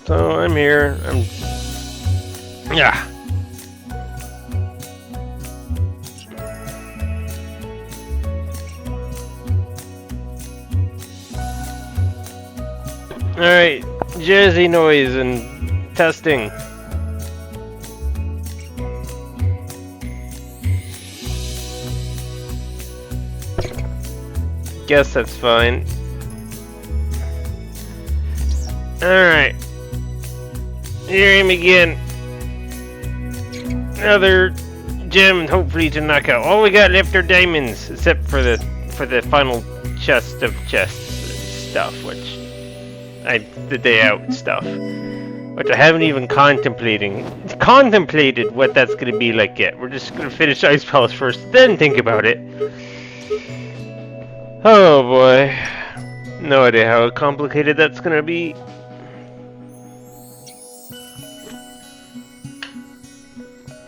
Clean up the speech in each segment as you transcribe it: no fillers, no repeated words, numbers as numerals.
So I'm here. Yeah. Alright, jazzy noise and testing. Guess that's fine. Alright. Here him again. Another gem, hopefully to knock out. All we got left are diamonds, except for the final chest of chests stuff, which the day out stuff, which I haven't even contemplated what that's gonna be like yet. We're just gonna finish Ice Palace first, then think about it. Oh boy, no idea how complicated that's gonna be.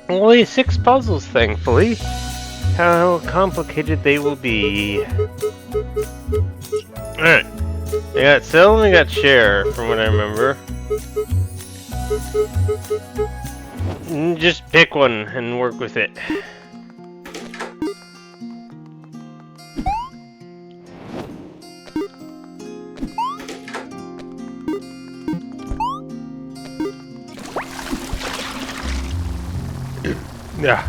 Only 6 puzzles, thankfully. How complicated they will be. Alright. We got Sell and we got Share, from what I remember. Just pick one and work with it. Yeah.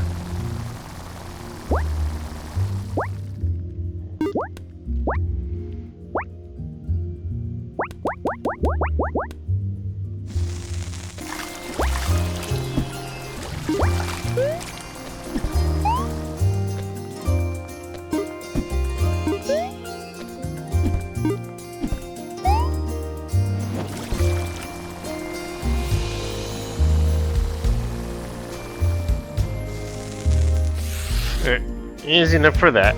Easy enough for that.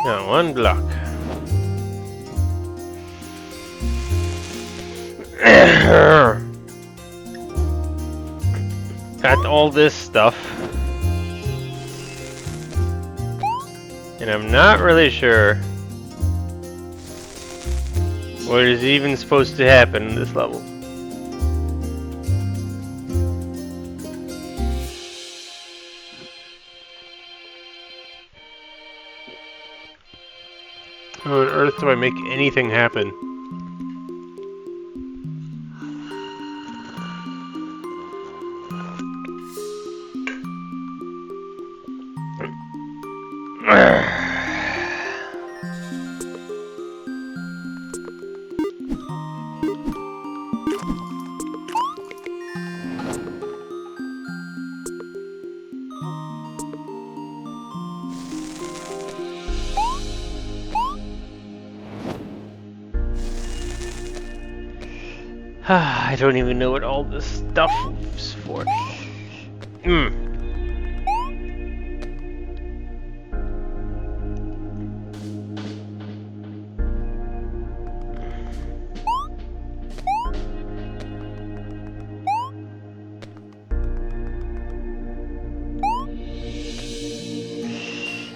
Now, one block. Got all this stuff, and I'm not really sure what is even supposed to happen in this level. How on earth do I make anything happen? I don't even know what all this stuff is for.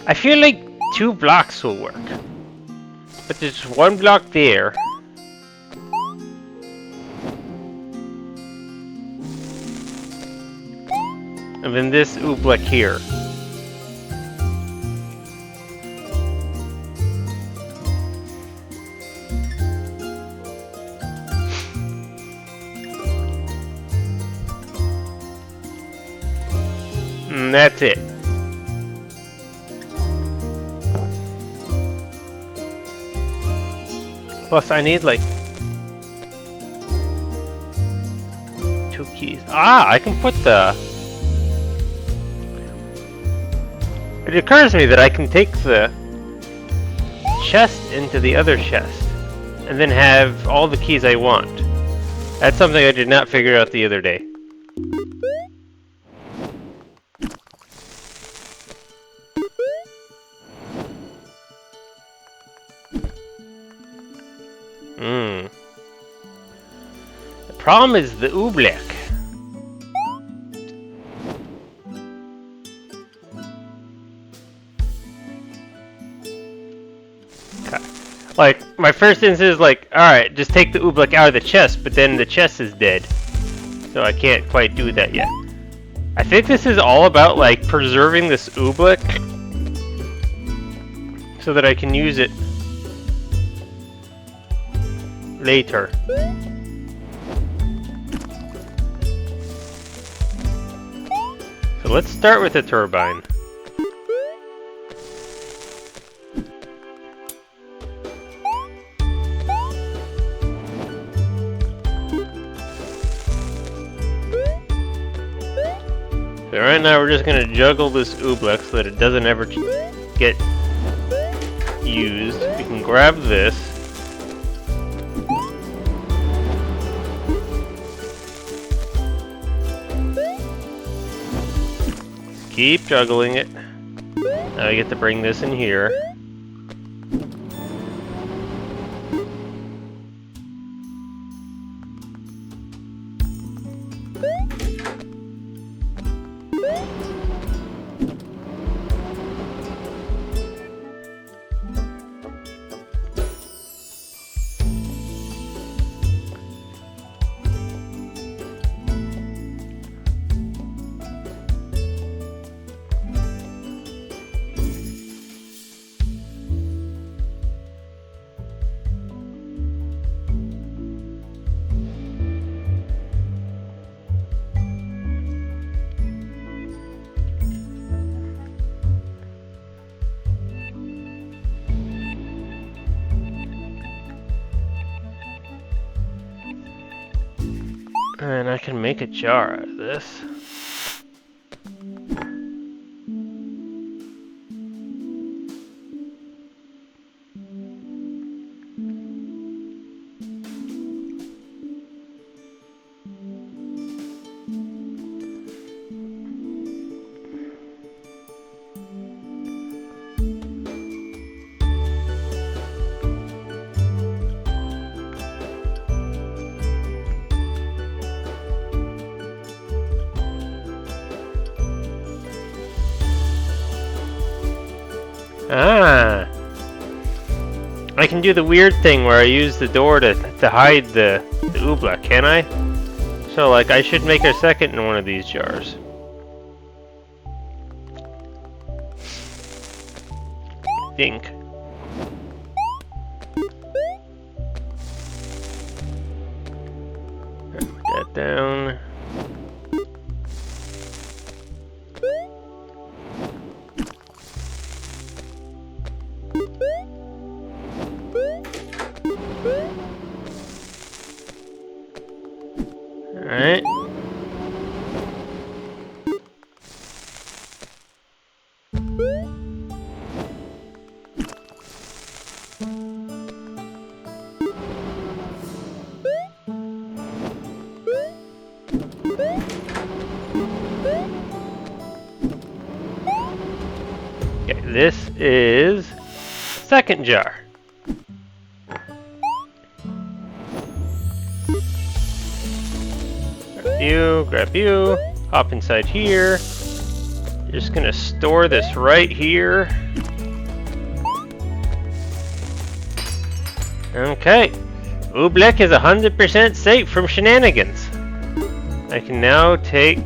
I feel like 2 blocks will work, but there's 1 block there. And then this oobleck here. And that's it. Plus I need like 2 keys. Ah, I can put the... It occurs to me that I can take the chest into the other chest and then have all the keys I want. That's something I did not figure out the other day. problem is the oobleck. Like, my first instinct is like, alright, just take the oobleck out of the chest, but then the chest is dead. So I can't quite do that yet. I think this is all about, like, preserving this oobleck so that I can use it later. So let's start with the turbine. So right now we're just gonna juggle this oobleck so that it doesn't ever get used. We can grab this. Keep juggling it. Now we get to bring this in here. And I can make a jar out of this. Ah! I can do the weird thing where I use the door to hide the oobleck, can I? So, like, I should make a second in one of these jars. I think. Put that down. Alright. Okay, this is second jar. Grab you, hop inside here. Just gonna store this right here. Okay, oobleck is 100% safe from shenanigans. I can now take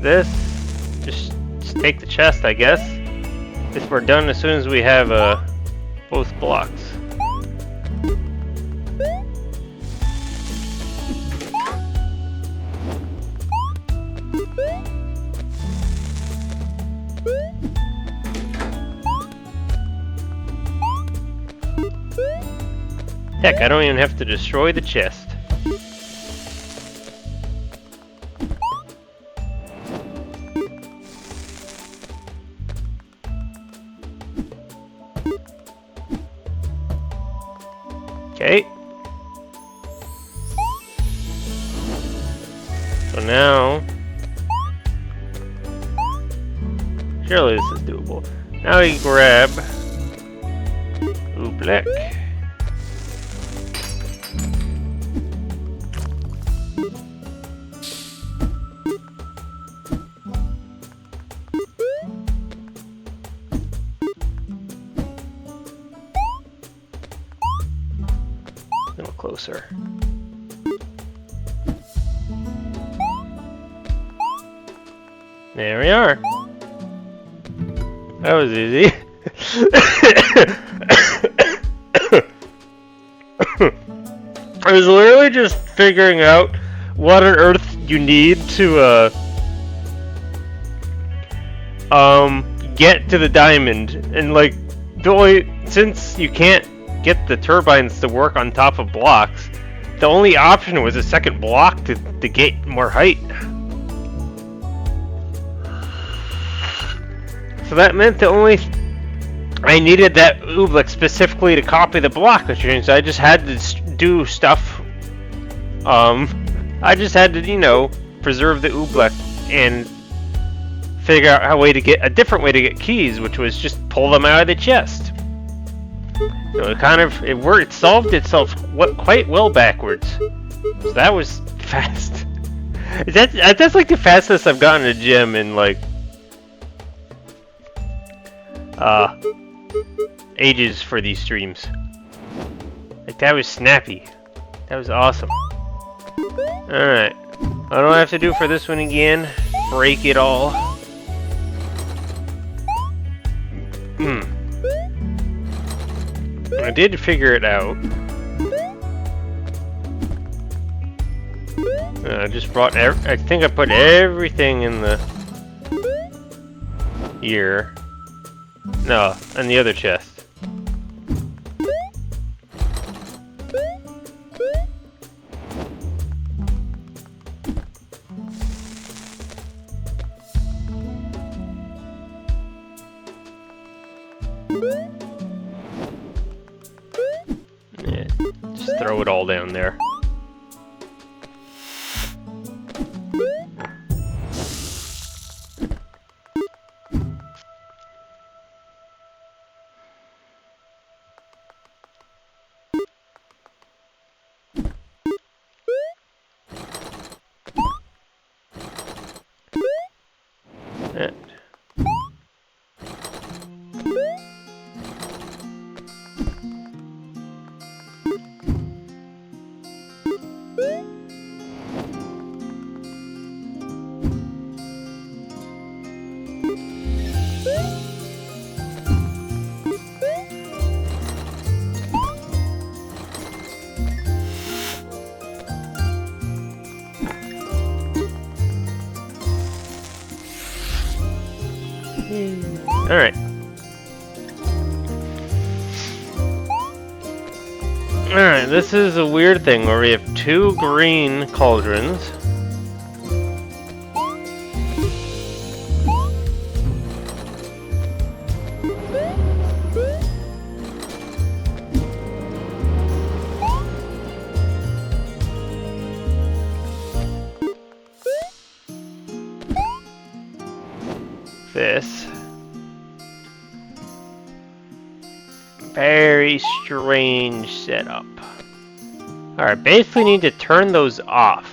this, just take the chest, I guess. If we're done as soon as we have both blocks. Heck, I don't even have to destroy the chest. Okay. So now, surely this is doable. Now we grab oobleck. closer. There we are. That was easy. I was literally just figuring out what on earth you need to get to the diamond, and like since you can't get the turbines to work on top of blocks, the only option was a second block to get more height. So that meant I needed that oobleck specifically to copy the block machine, so I just had to do stuff. I just had to, you know, preserve the oobleck and figure out a different way to get keys, which was just pull them out of the chest. So it worked. It solved itself quite well backwards. So that was fast. That's like the fastest I've gotten a gym in like ages for these streams. Like, that was snappy. That was awesome. Alright. What do I have to do for this one again? Break it all. I did figure it out. I just brought I think I put everything in the here. No, in the other chest. Yeah, just throw it all down there. Alright. Alright, this is a weird thing where we have 2 green cauldrons. This. Very strange setup. Alright, basically need to turn those off.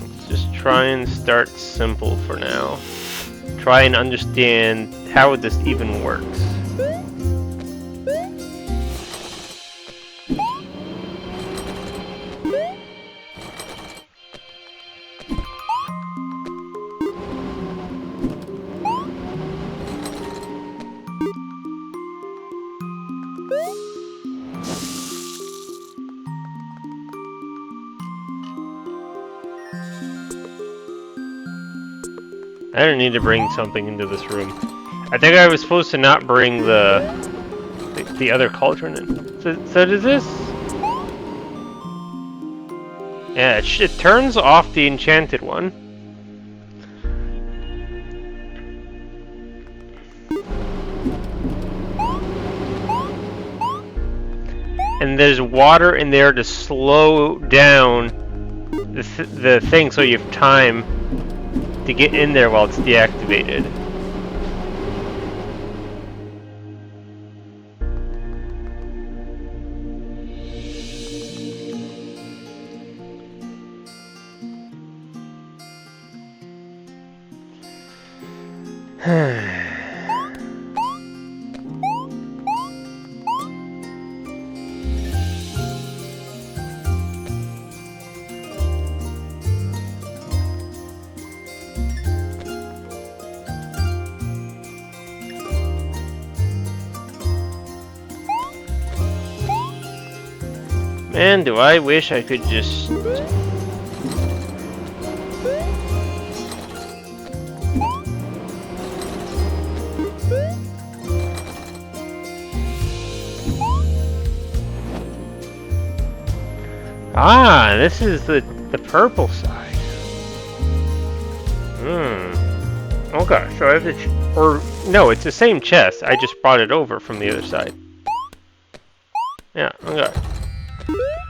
Let's just try and start simple for now. Try and understand how this even works. I don't need to bring something into this room. I think I was supposed to not bring the other cauldron in. So does this? Yeah, it turns off the enchanted one. And there's water in there to slow down the thing so you have time to get in there while it's deactivated. Man, do I wish I could just... Ah, this is the purple side. Okay, so I have to... Or, no, it's the same chest. I just brought it over from the other side. Yeah, okay.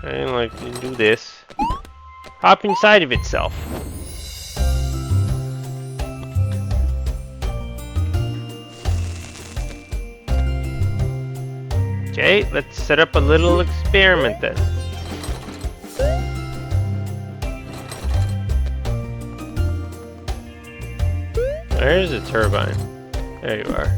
And like, you do this. Hop inside of itself. Okay, let's set up a little experiment then. There's a turbine. There you are.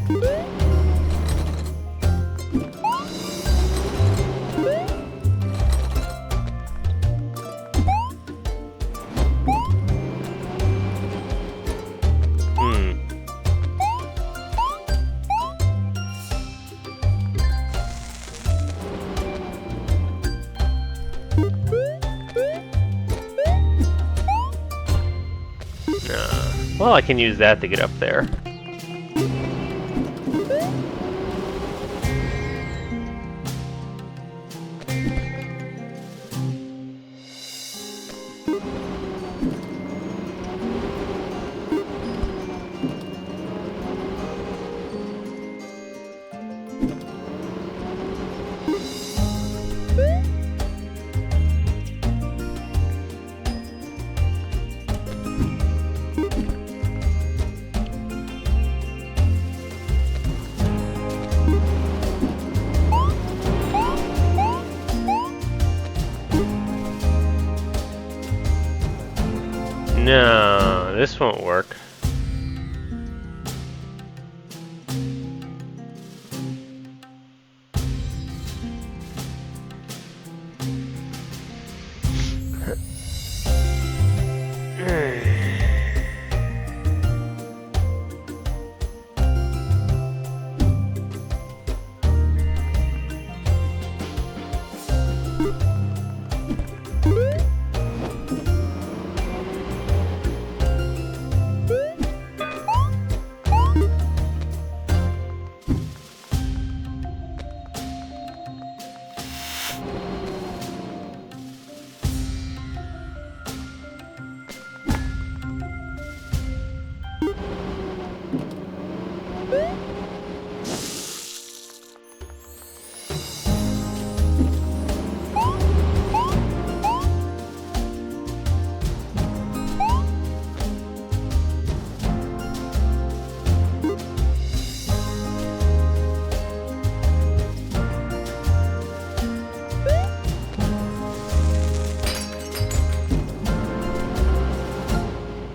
Well, I can use that to get up there. No, this won't work.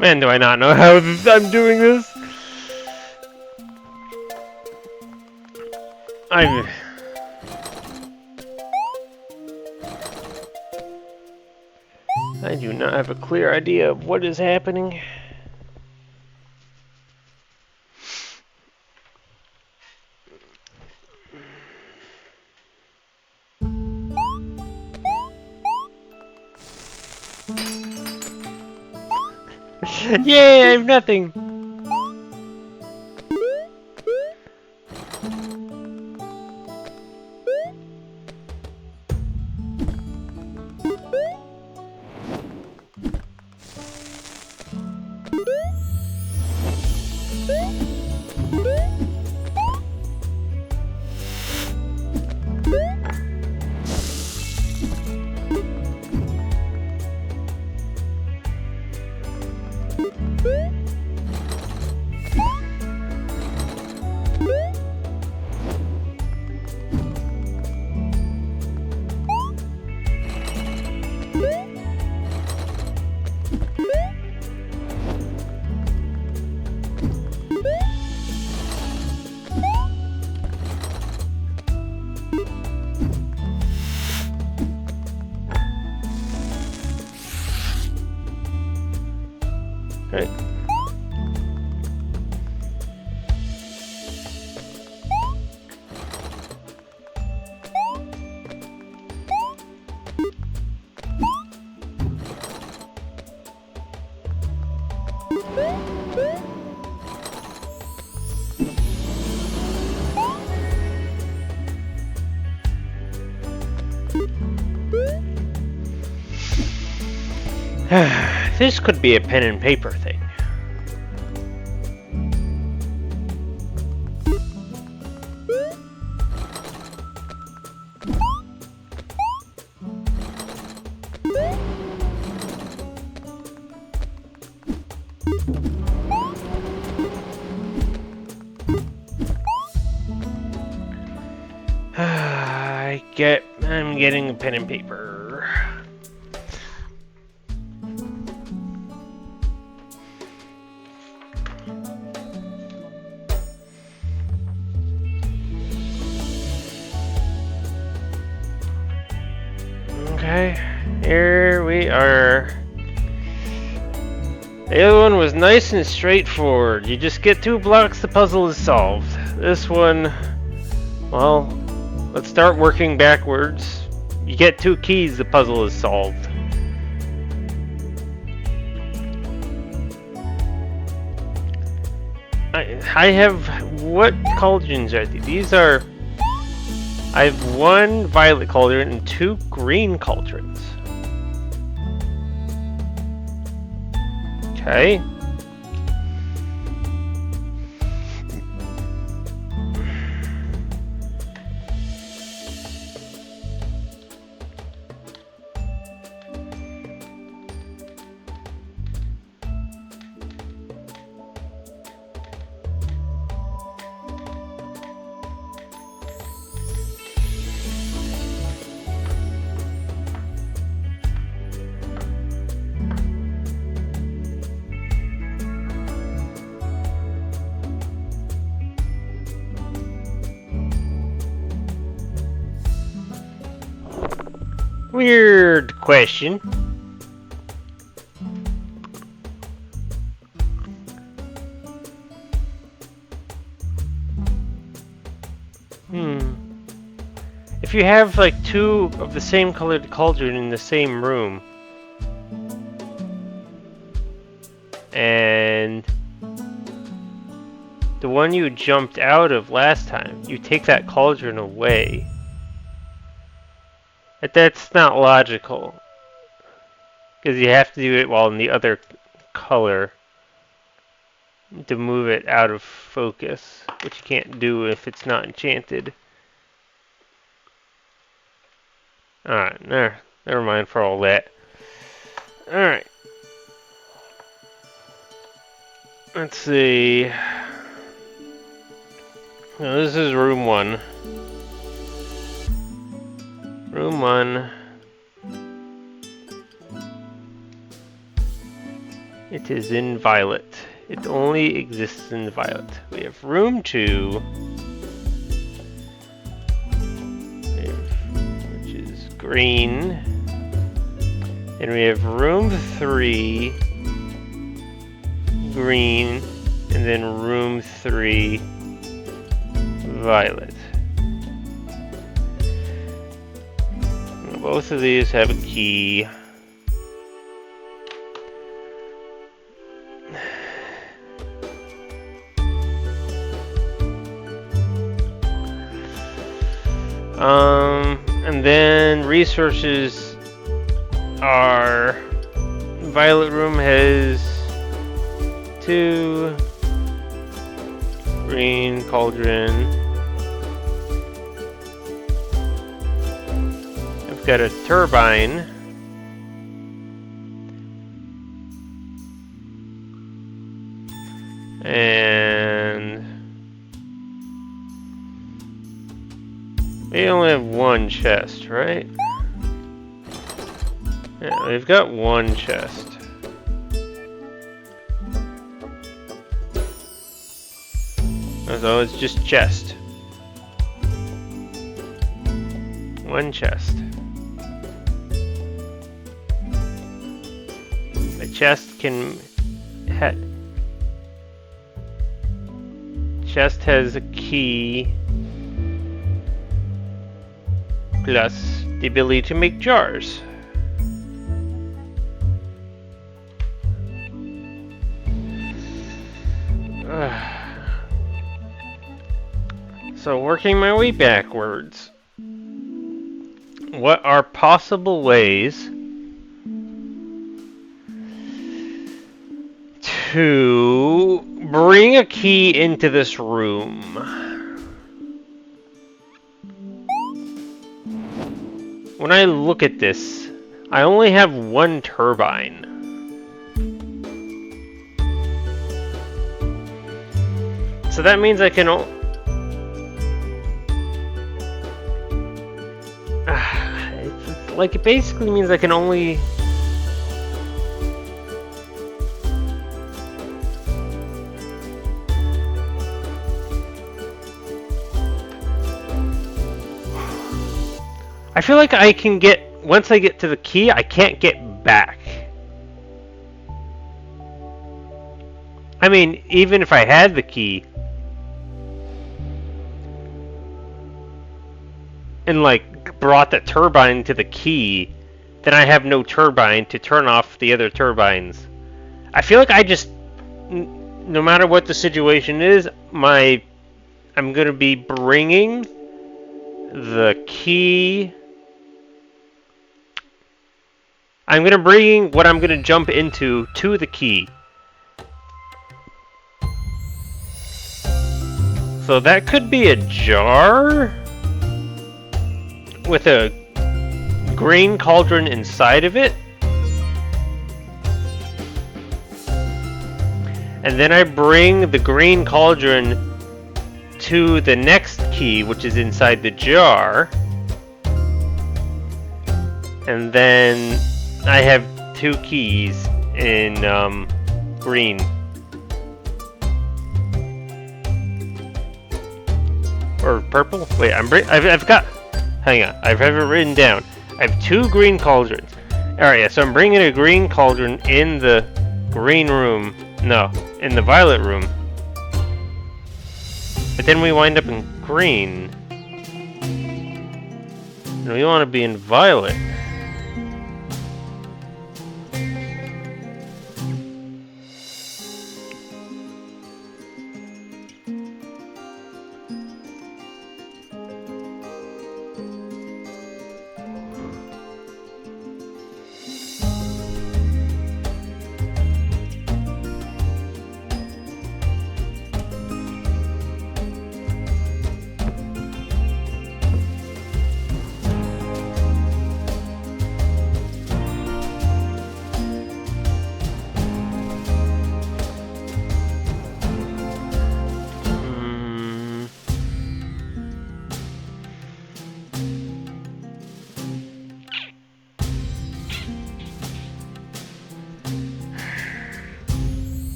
Man, do I not know how I'm doing this? I do not have a clear idea of what is happening. Yay, I have nothing! Right. This could be a pen and paper thing. I'm getting a pen and paper. Okay, here we are. The other one was nice and straightforward. You just get 2 blocks, the puzzle is solved. This one, well, let's start working backwards. You get 2 keys, the puzzle is solved. I have, what cauldrons are these? These are, I have 1 violet cauldron and 2 green cauldrons. Okay. Weird question. If you have like 2 of the same colored cauldron in the same room, and the one you jumped out of last time, you take that cauldron away. But that's not logical, because you have to do it while in the other color to move it out of focus, which you can't do if it's not enchanted. Alright, never mind for all that. Alright. Let's see. Now, this is room 1. Room 1. It is in violet. It only exists in violet. We have room 2. Which is green. And we have room 3. Green. And then room 3. Violet. Both of these have a key. And then resources are violet room has 2 green cauldron. I've got a turbine. And we only have 1 chest, right? Yeah, we've got 1 chest. So it's just chest. 1 chest. The chest can Chest has a key plus the ability to make jars. So working my way backwards, what are possible ways to bring a key into this room? When I look at this, I only have one turbine. So that means I can it's like it basically means I can only I feel like I can get once I get to the key, I can't get back. I mean, even if I had the key and like brought the turbine to the key, then I have no turbine to turn off the other turbines. I feel like I just, no matter what the situation is, I'm gonna be bringing the key. I'm gonna bring what I'm gonna jump into to the key. So that could be a jar with a green cauldron inside of it. And then I bring the green cauldron to the next key, which is inside the jar. And then I have two keys in green. Or purple? Wait, I've got... Hang on, I have it written down. I have two green cauldrons. Alright, yeah, so I'm bringing a green cauldron in the green room. No, in the violet room. But then we wind up in green. And we want to be in violet.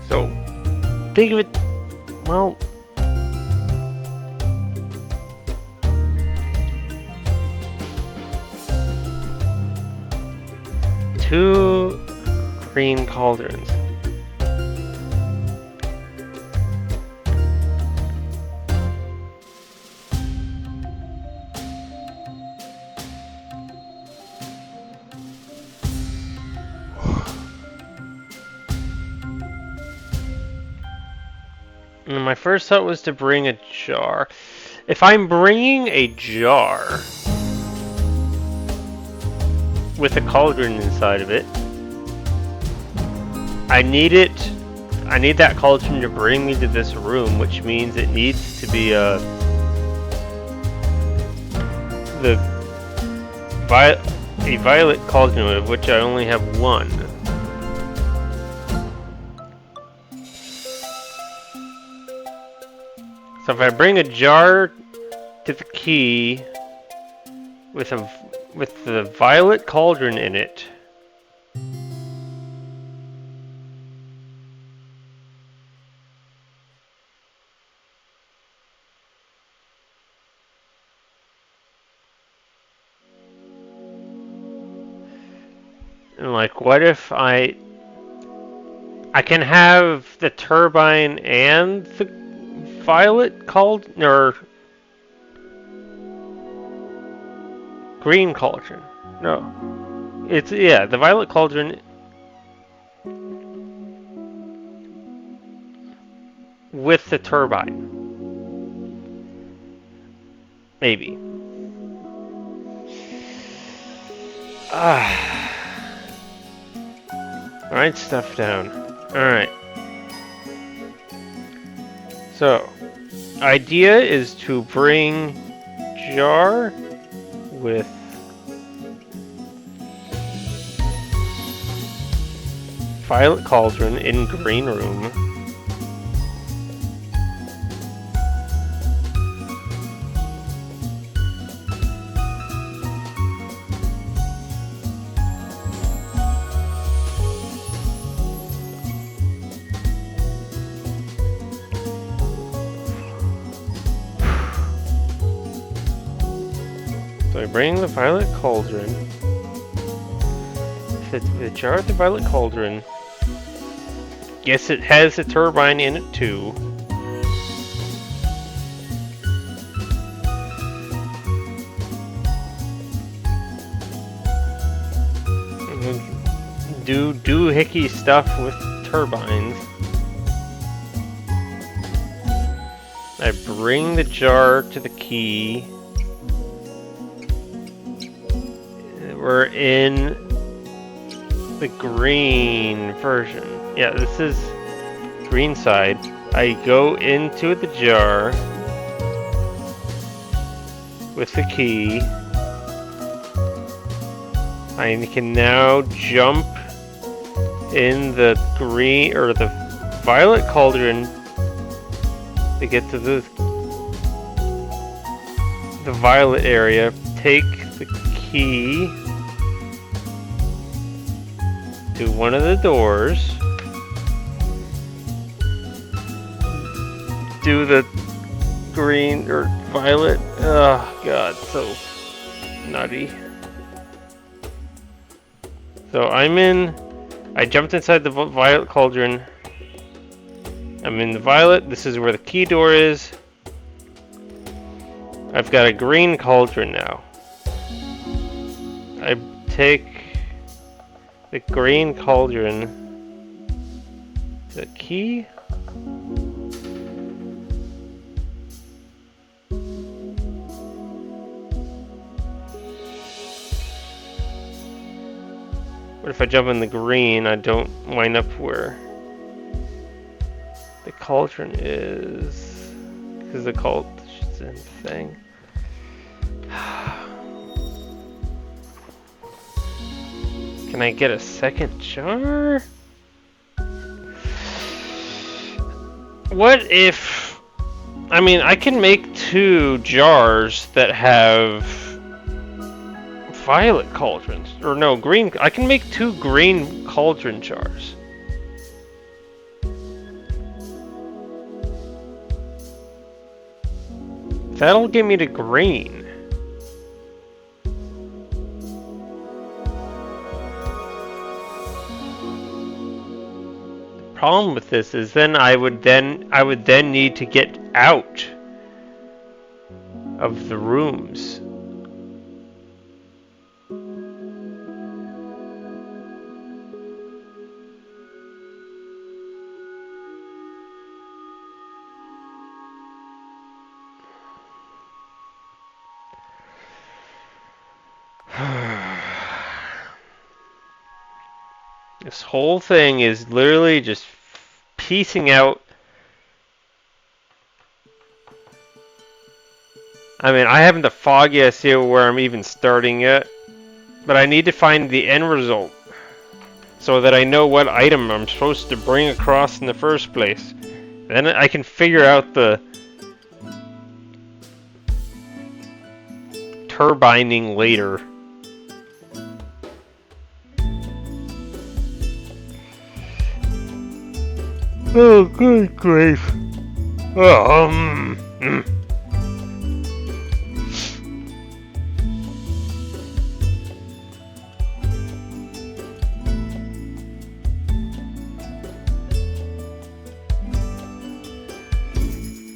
So, think of it, well, two green cauldrons. And my first thought was to bring a jar. If I'm bringing a jar with a cauldron inside of it, I need that cauldron to bring me to this room, which means it needs to be a violet cauldron, of which I only have one. So if I bring a jar to the key with the violet cauldron in it, And like, what if I can have the turbine and the violet called or green cauldron? No, it's yeah, the violet cauldron with the turbine, maybe. Ah. Write stuff down. Alright. So, idea is to bring jar with violet cauldron in green room. So I bring the violet cauldron. The jar with the violet cauldron. Yes, it has a turbine in it too. Do doohickey stuff with turbines. I bring the jar to the key. We're in the green version. Yeah, this is green side. I go into the jar with the key. I can now jump in the green or the violet cauldron to get to the violet area. Take the key to one of the doors. Do the green or violet. Oh god, so nutty. So I jumped inside the violet cauldron. I'm in the violet. This is where the key door is. I've got a green cauldron now. I take the green cauldron. The key? What if I jump in the green, I don't wind up where the cauldron is? Because the cauldron thing. Can I get a second jar? What if... I mean, I can make 2 jars that have violet cauldrons. Or no, green... I can make 2 green cauldron jars. That'll get me to green. Problem with this is then I would then need to get out of the rooms. This whole thing is literally just piecing out. I mean, I haven't the foggiest idea where I'm even starting yet, but I need to find the end result so that I know what item I'm supposed to bring across in the first place. Then I can figure out the turbining later. Oh, good grief.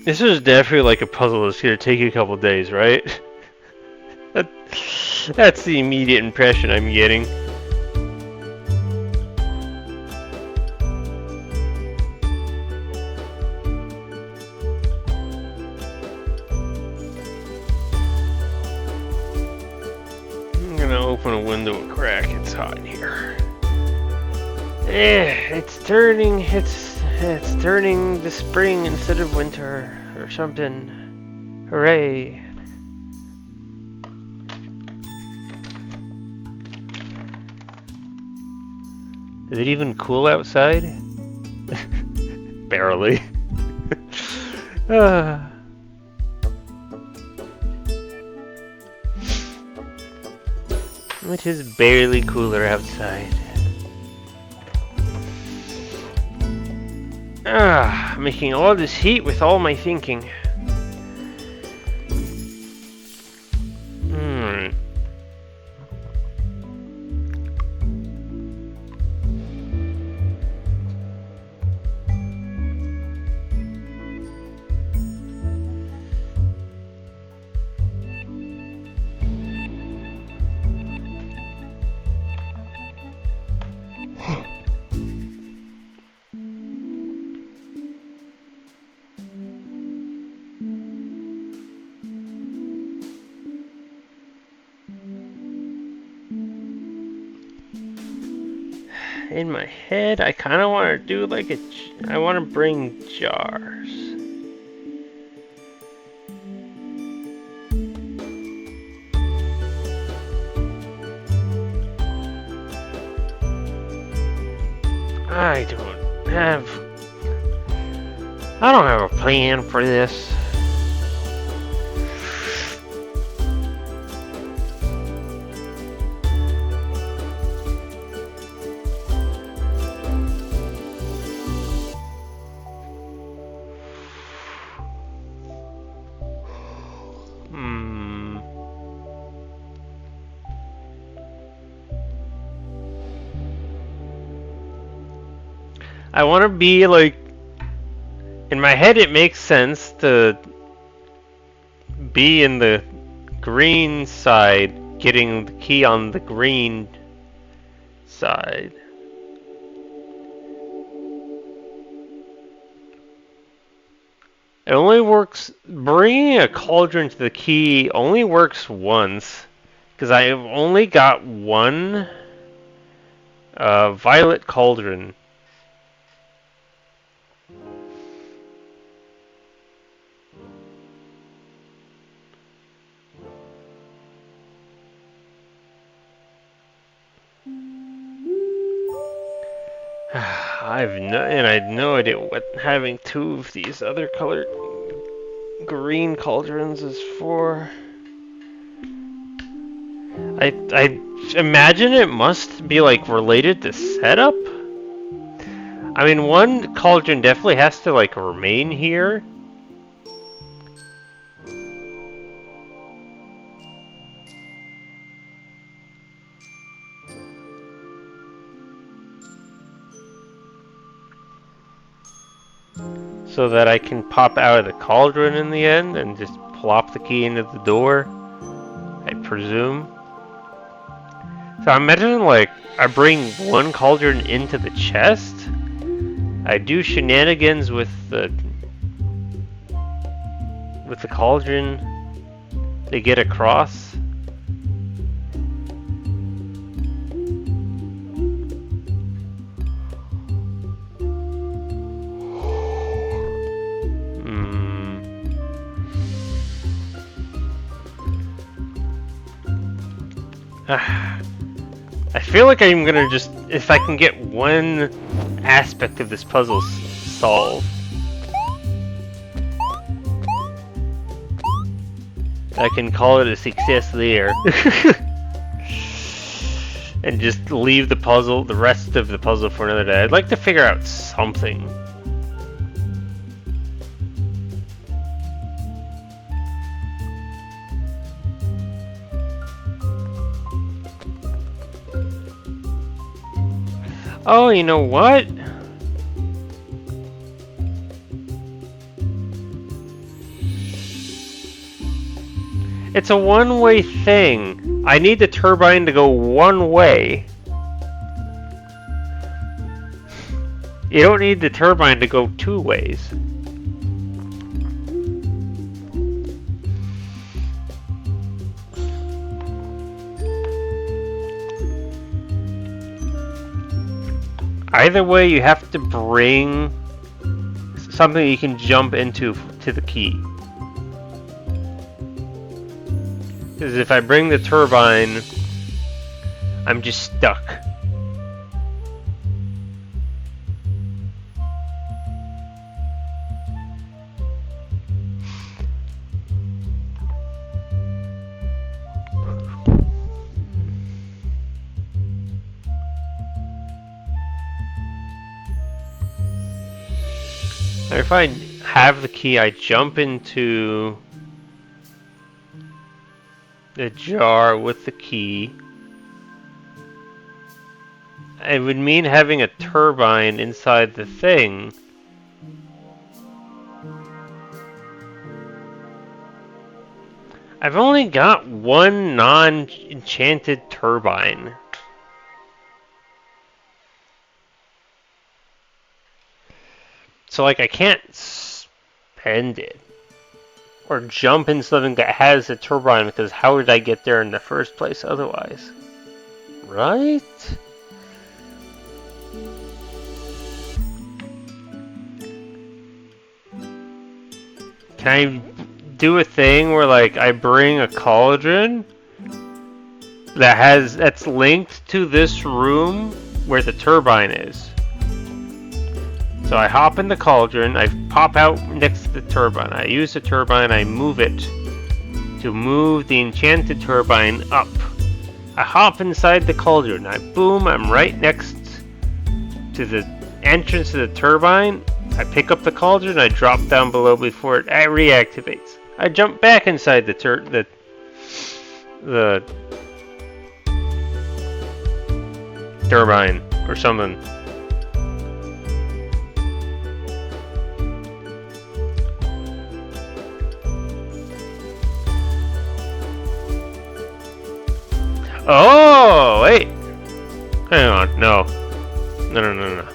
This is definitely like a puzzle that's gonna take you a couple days, right? That's the immediate impression I'm getting. I'm gonna open a window and crack. It's hot in here. It's turning to spring instead of winter or something. Hooray. Is it even cool outside? Barely. It is barely cooler outside. Making all this heat with all my thinking. In my head, I kind of want to do like I want to bring jars. I don't have a plan for this. I want to be like, in my head it makes sense to be in the green side, getting the key on the green side. It only works, bringing a cauldron to the key only works once, because I have only got one violet cauldron. I had no idea what having two of these other colored green cauldrons is for. I imagine it must be like related to setup. I mean, one cauldron definitely has to like remain here. So that I can pop out of the cauldron in the end and just plop the key into the door, I presume. So I imagine like I bring one cauldron into the chest, I do shenanigans with the cauldron, they get across. I feel like I'm gonna just, if I can get one aspect of this puzzle solved, I can call it a success there. And just leave the puzzle, the rest of the puzzle for another day. I'd like to figure out something. Oh, you know what? It's a one-way thing. I need the turbine to go one way. You don't need the turbine to go two ways. Either way, you have to bring something you can jump into to the key. Because if I bring the turbine, I'm just stuck. If I have the key, I jump into the jar with the key. It would mean having a turbine inside the thing. I've only got one non-enchanted turbine. So, like, I can't spend it. Or jump in something that has a turbine, because how would I get there in the first place otherwise? Right? Can I do a thing where, like, I bring a cauldron that's linked to this room where the turbine is? So I hop in the cauldron, I pop out next to the turbine, I use the turbine, I move it to move the enchanted turbine up. I hop inside the cauldron, I'm right next to the entrance to the turbine, I pick up the cauldron, I drop down below before it reactivates. I jump back inside the turbine or something. Oh, wait. Hang on. No. No.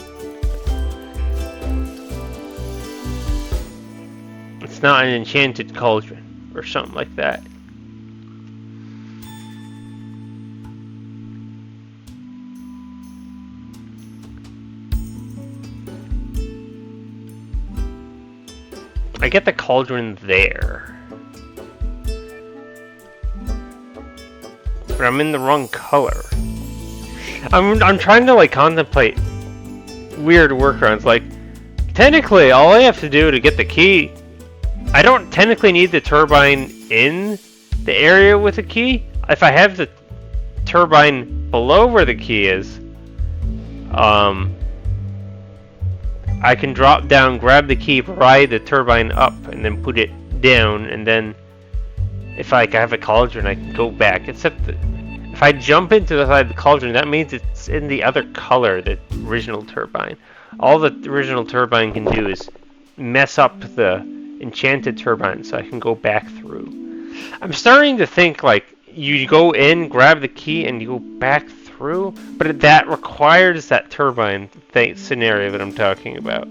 It's not an enchanted cauldron or something like that. I get the cauldron there. But I'm in the wrong color. I'm trying to, like, contemplate weird workarounds. Like, technically, all I have to do to get the key, I don't technically need the turbine in the area with the key. If I have the turbine below where the key is, I can drop down, grab the key, ride the turbine up, and then put it down, and then if I have a cauldron, I can go back. Except that if I jump into the side of the cauldron, that means it's in the other color, the original turbine. All the original turbine can do is mess up the enchanted turbine, so I can go back through. I'm starting to think, like, you go in, grab the key, and you go back through, but that requires that turbine scenario that I'm talking about.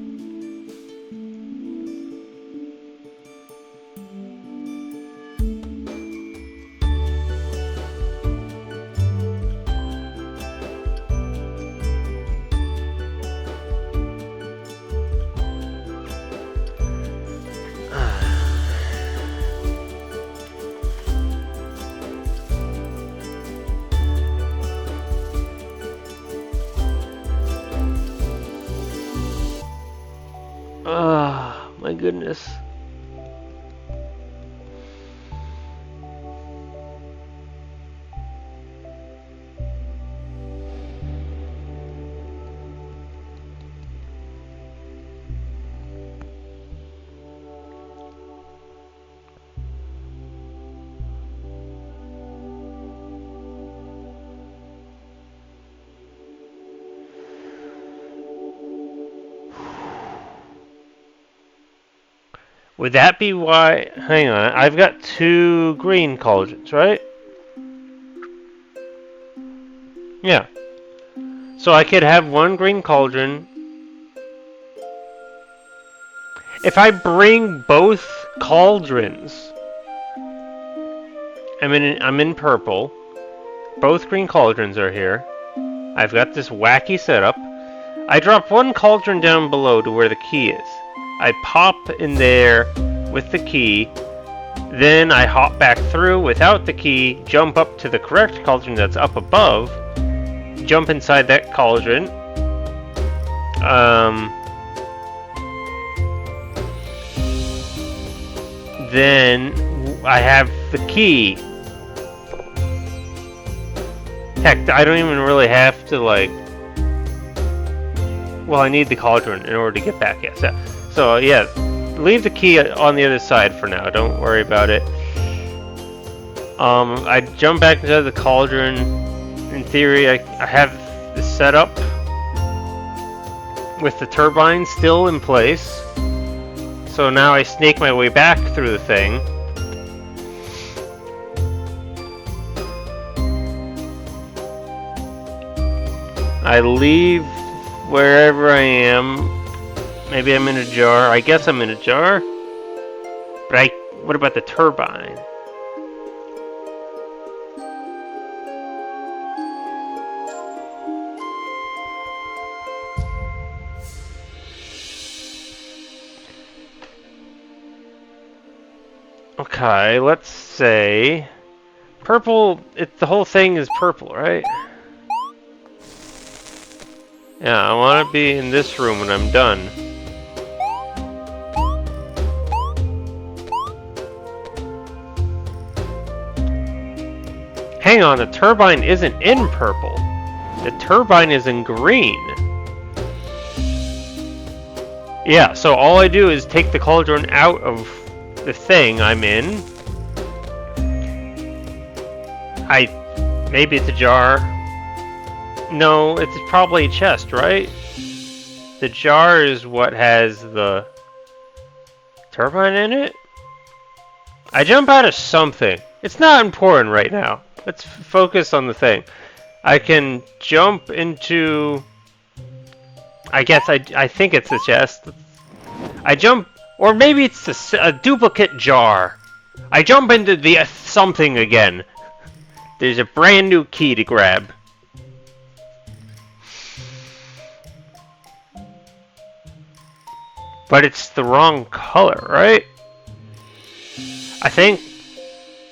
My goodness. Would that be why... Hang on, I've got 2 green cauldrons, right? Yeah. So I could have 1 green cauldron. If I bring both cauldrons... I'm in purple. Both green cauldrons are here. I've got this wacky setup. I drop 1 cauldron down below to where the key is. I pop in there with the key. Then I hop back through without the key, jump up to the correct cauldron that's up above, jump inside that cauldron. Then I have the key. Heck, I don't even really have to, like... Well, I need the cauldron in order to get back, yes. Yeah. So, yeah, leave the key on the other side for now. Don't worry about it. I jump back into the cauldron. In theory, I have the setup with the turbine still in place. So now I snake my way back through the thing. I leave wherever I am. Maybe I'm in a jar. I guess I'm in a jar. But what about the turbine? Okay, let's say purple. The whole thing is purple, right? Yeah, I want to be in this room when I'm done. Hang on, the turbine isn't in purple. The turbine is in green. Yeah, so all I do is take the cauldron out of the thing I'm in. Maybe it's a jar. No, it's probably a chest, right? The jar is what has the turbine in it? I jump out of something. It's not important right now. Let's focus on the thing. I can jump into... I guess I think it's a chest. I jump... Or maybe it's a duplicate jar. I jump into the something again. There's a brand new key to grab. But it's the wrong color, right? I think...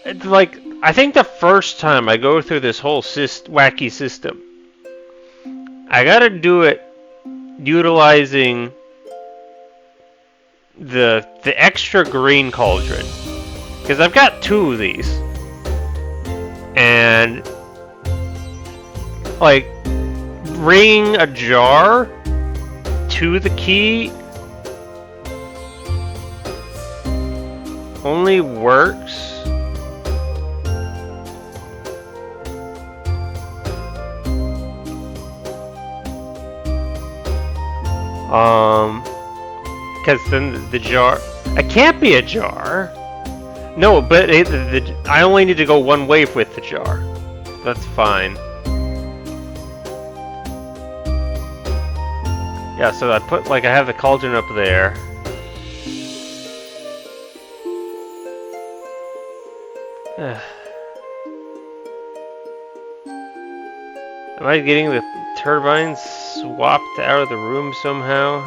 It's like... I think the first time I go through this whole wacky system, I gotta do it utilizing the extra green cauldron, because I've got 2 of these, and like bringing a jar to the key only works because then the jar... It can't be a jar. No, but I only need to go one way with the jar. That's fine. Yeah, so I put, like, I have the cauldron up there. Am I getting the turbines swapped out of the room somehow?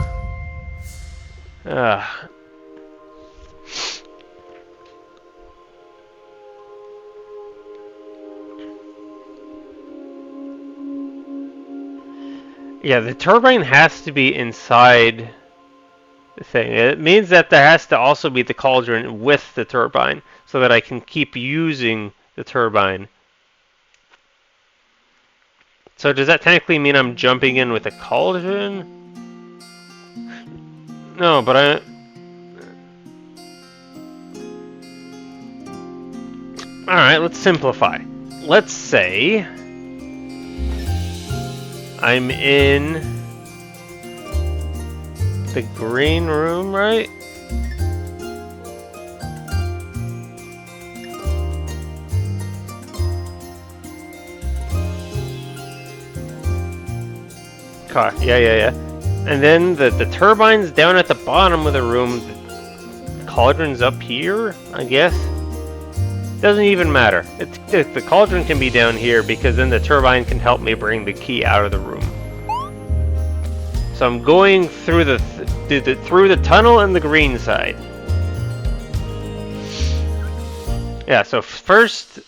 Yeah, the turbine has to be inside the thing. It means that there has to also be the cauldron with the turbine, so that I can keep using the turbine. So does that technically mean I'm jumping in with a cauldron? No, but Alright, let's simplify. Let's say I'm in the green room, right? Okay, yeah. And then the turbine's down at the bottom of the room. The cauldron's up here, I guess. Doesn't even matter. The cauldron can be down here because then the turbine can help me bring the key out of the room. So I'm going through the tunnel and the green side. Yeah, so first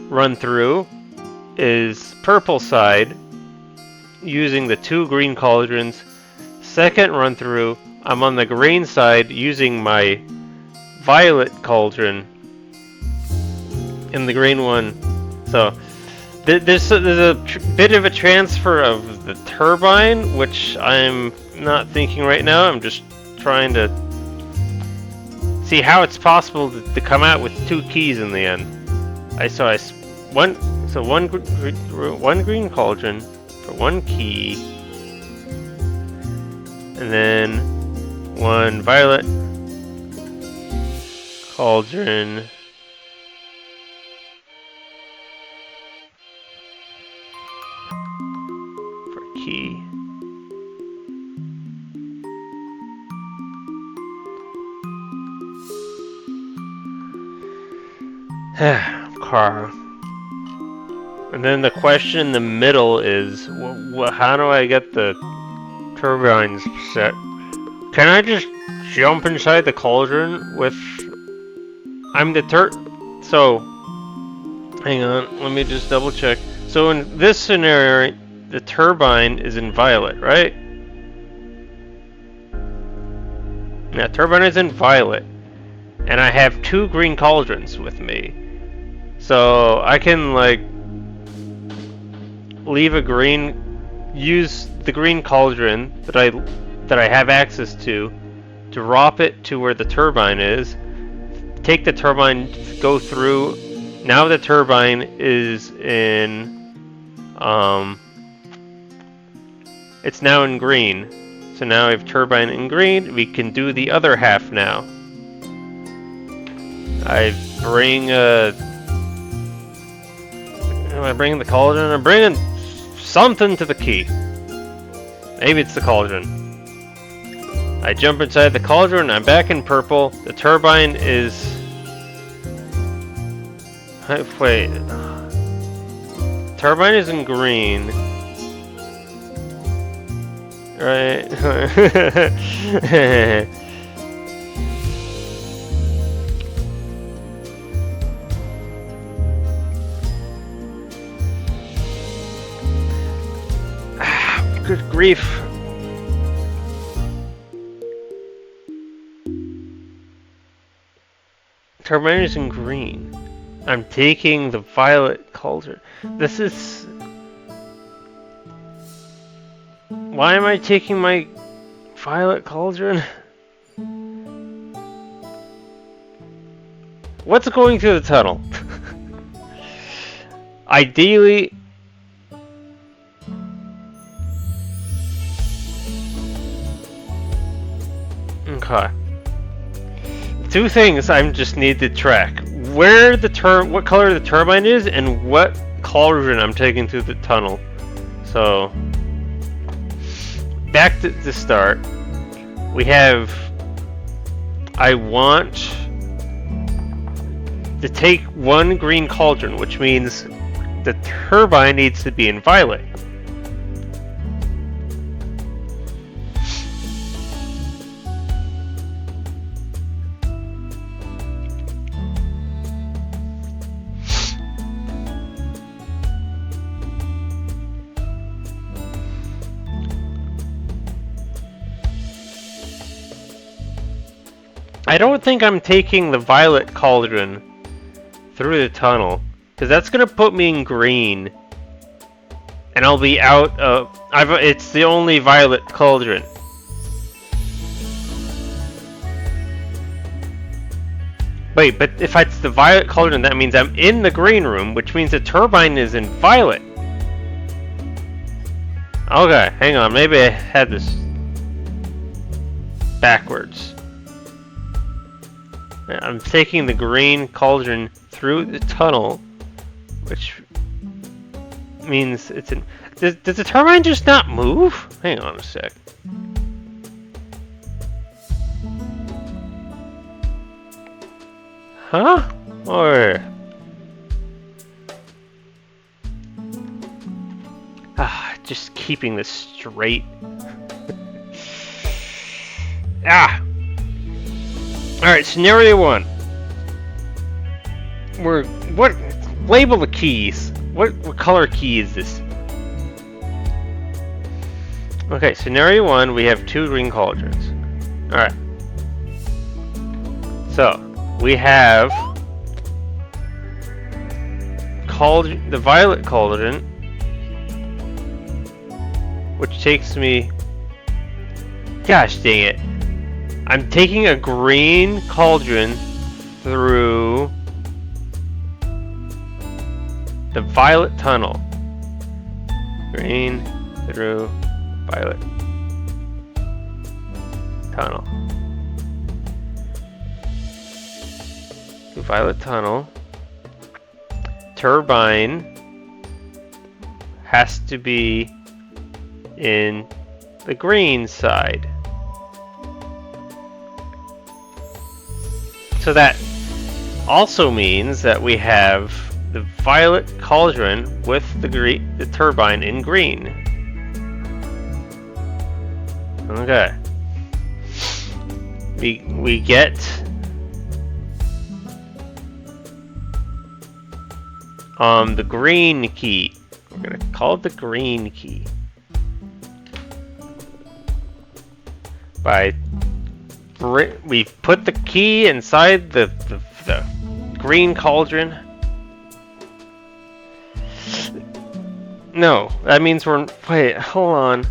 run through is purple side using the 2 green cauldrons. Second run through, I'm on the green side using my violet cauldron in the green one. So there's a bit of a transfer of the turbine, which I'm not thinking right now. I'm just trying to see how it's possible to come out with 2 keys in the end. One green cauldron for 1 key, and then 1 violet cauldron for key. Car. And then the question in the middle is, how do I get the turbines set? Can I just jump inside the cauldron with... So, hang on, let me just double check. So in this scenario, the turbine is in violet, right? Yeah, turbine is in violet. And I have 2 green cauldrons with me. So I can, like, use the green cauldron that I have access to, drop it to where the turbine is, take the turbine, go through. Now the turbine is in, it's now in green. So now I have turbine in green. We can do the other half now. I bring am I bringing the cauldron? I'm bringing something to the key. Maybe it's the cauldron. I jump inside the cauldron. I'm back in purple. The turbine is... Wait. Turbine is in green. Right. Good grief. Turbine is in green. I'm taking the violet cauldron. This is... Why am I taking my violet cauldron? What's going through the tunnel? Ideally... Okay. 2 things I just need to track. What color the turbine is and what cauldron I'm taking through the tunnel. So, back to the start. We have... I want to take 1 green cauldron, which means the turbine needs to be in violet. I don't think I'm taking the violet cauldron through the tunnel, because that's going to put me in green. And I'll be out of... it's the only violet cauldron. Wait, but if it's the violet cauldron, that means I'm in the green room, which means the turbine is in violet. Okay, hang on, maybe I had this backwards. I'm taking the green cauldron through the tunnel, which means it's in... Does the turbine just not move? Hang on a sec. Huh? Or... just keeping this straight. Alright, scenario 1. What... Label the keys. What color key is this? Okay, scenario 1, we have 2 green cauldrons. Alright. So, we have the violet cauldron, which takes me... Gosh dang it. I'm taking a green cauldron through the violet tunnel. Green through violet tunnel. The violet tunnel. Turbine has to be in the green side. So that also means that we have the violet cauldron with the turbine in green. Okay. We get the green key. We're gonna call it the green key. We put the key inside the green cauldron. No, that means wait, hold on.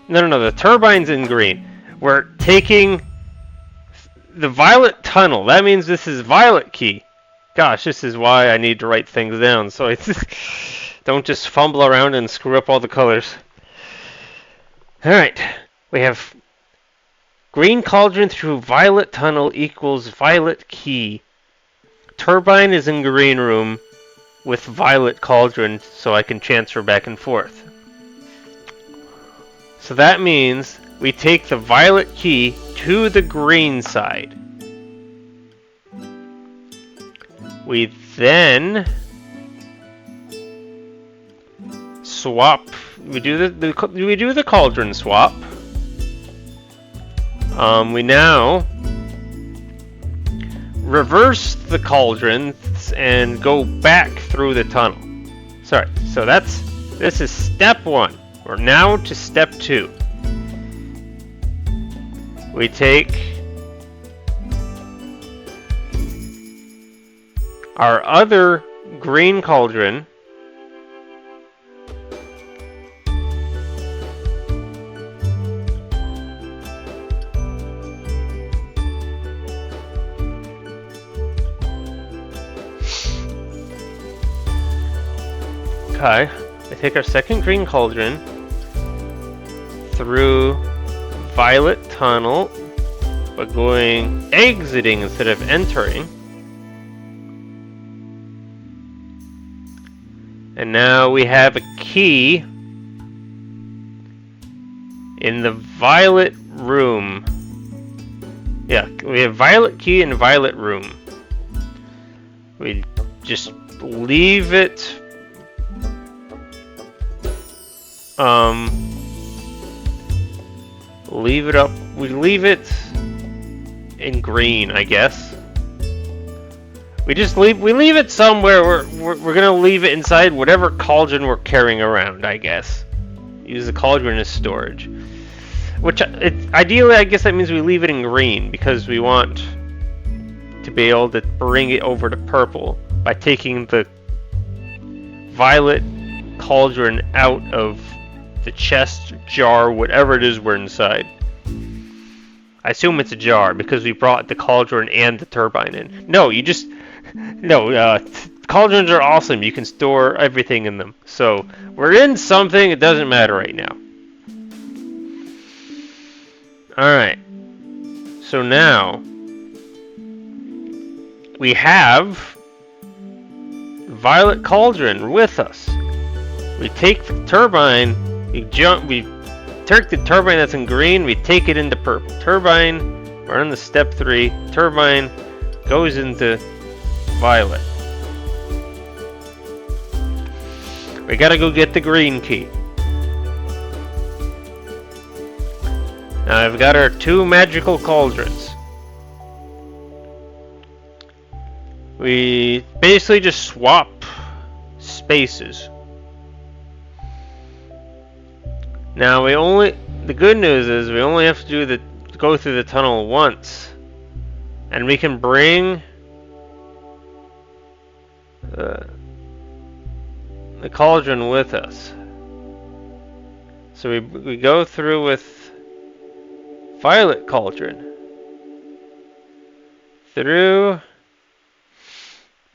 No, the turbine's in green. We're taking the violet tunnel. That means this is violet key. Gosh, this is why I need to write things down, so I don't just fumble around and screw up all the colors. Alright, we have green cauldron through violet tunnel equals violet key. Turbine is in green room with violet cauldron, so I can transfer back and forth. So that means we take the violet key to the green side. We then swap. We do the cauldron swap. We now reverse the cauldrons and go back through the tunnel. Sorry. So this is step 1. We're now to step 2. We take our other green cauldron I take our second green cauldron through violet tunnel, but exiting instead of entering. And now we have a key in the violet room. Yeah, we have violet key in violet room. We just leave it we leave it in green, I guess. We leave it somewhere. We're gonna leave it inside whatever cauldron we're carrying around, I guess. Use the cauldron as storage. Which, ideally, I guess that means we leave it in green, because we want to be able to bring it over to purple by taking the violet cauldron out of the chest, jar, whatever it is we're inside. I assume it's a jar because we brought the cauldron and the turbine in. No, cauldrons are awesome. You can store everything in them. So we're in something. It doesn't matter right now. Alright. So now we have violet cauldron with us. We take the turbine, we take the turbine that's in green, we take it into purple. Turbine, we're on the step 3. Turbine goes into violet. We gotta go get the green key. Now I've got our 2 magical cauldrons. We basically just swap spaces. Now the good news is we only have to go through the tunnel once, and we can bring the cauldron with us. So we go through with violet cauldron through.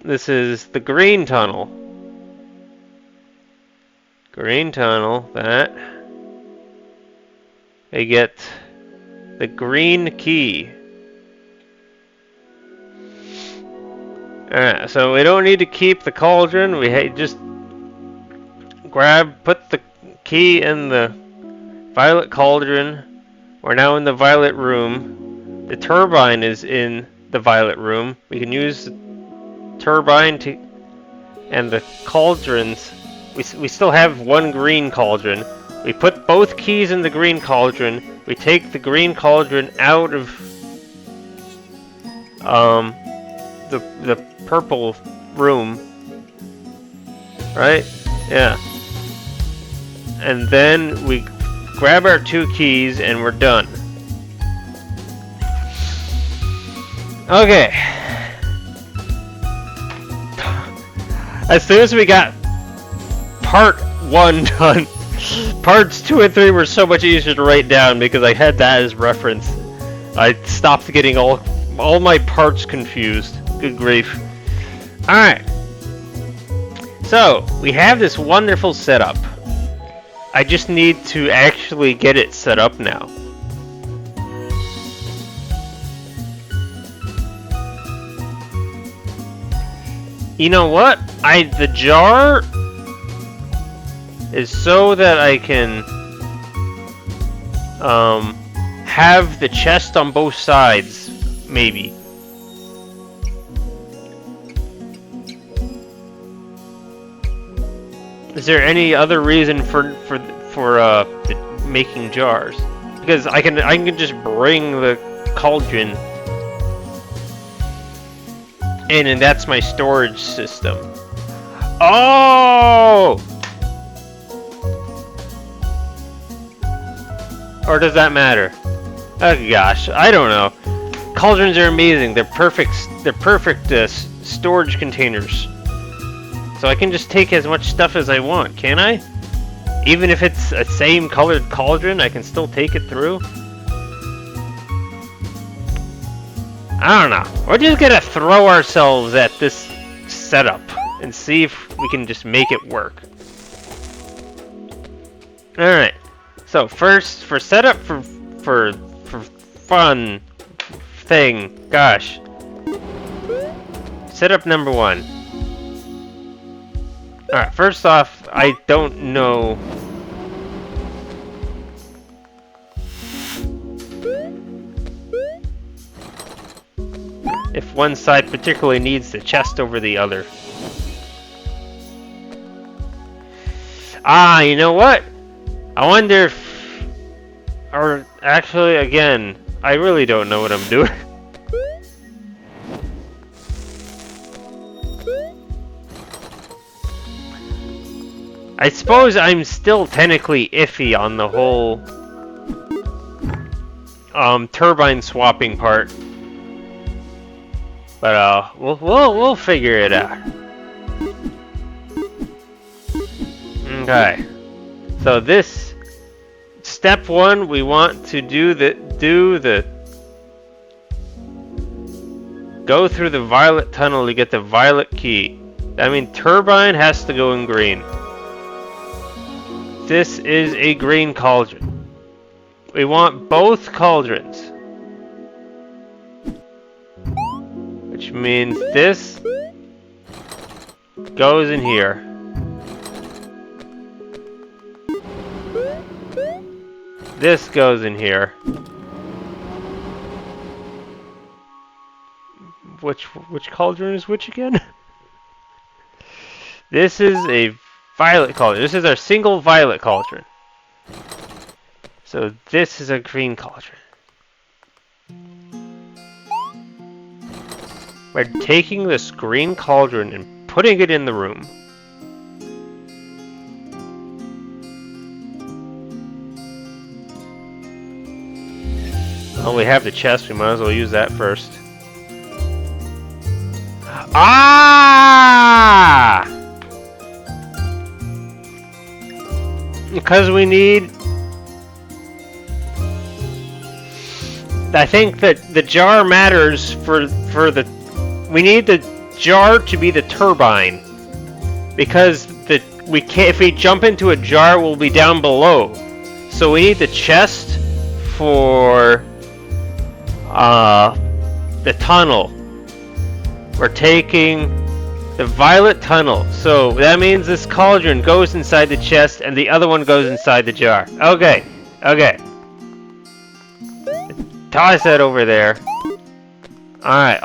This is the green tunnel. Green tunnel, that. They get the green key. Alright, so we don't need to keep the cauldron. We just put the key in the violet cauldron. We're now in the violet room. The turbine is in the violet room. We can use the turbine and the cauldrons. We still have 1 green cauldron. We put both keys in the green cauldron. We take the green cauldron out of the purple room. Right? Yeah. And then we grab our 2 keys and we're done. Okay. As soon as we got part 1 done, parts 2 and 3 were so much easier to write down because I had that as reference. I stopped getting all my parts confused. Good grief. Alright. So, we have this wonderful setup. I just need to actually get it set up now. You know what? The jar is so that I can have the chest on both sides, maybe. Is there any other reason for making jars? Because I can just bring the cauldron in, and that's my storage system. Oh! Or does that matter? Oh gosh, I don't know. Cauldrons are amazing. They're perfect. They're perfect storage containers. So I can just take as much stuff as I want, can I? Even if it's a same colored cauldron, I can still take it through? I don't know. We're just gonna throw ourselves at this setup and see if we can just make it work. Alright. So first, for setup for fun thing, gosh. Setup number 1. Alright, first off, I don't know. If one side particularly needs the chest over the other. Ah, you know what? I wonder if... Or actually, again, I really don't know what I'm doing. I suppose I'm still technically iffy on the whole turbine swapping part, but we'll figure it out. Okay, so this step 1, we want to go through the violet tunnel to get the violet key. I mean, turbine has to go in green. This is a green cauldron. We want both cauldrons. Which means this goes in here. This goes in here. Which cauldron is which again? This is a violet cauldron. This is our single violet cauldron. So this is a green cauldron. We're taking this green cauldron and putting it in the room. Well, we have the chest. We might as well use that first. Ah! Because we need... I think that the jar matters for the... We need the jar to be the turbine. Because we can't... If we jump into a jar, we'll be down below. So we need the chest for... the tunnel. We're taking the violet tunnel. So that means this cauldron goes inside the chest and the other one goes inside the jar. Okay. Okay. Toss that over there. Alright.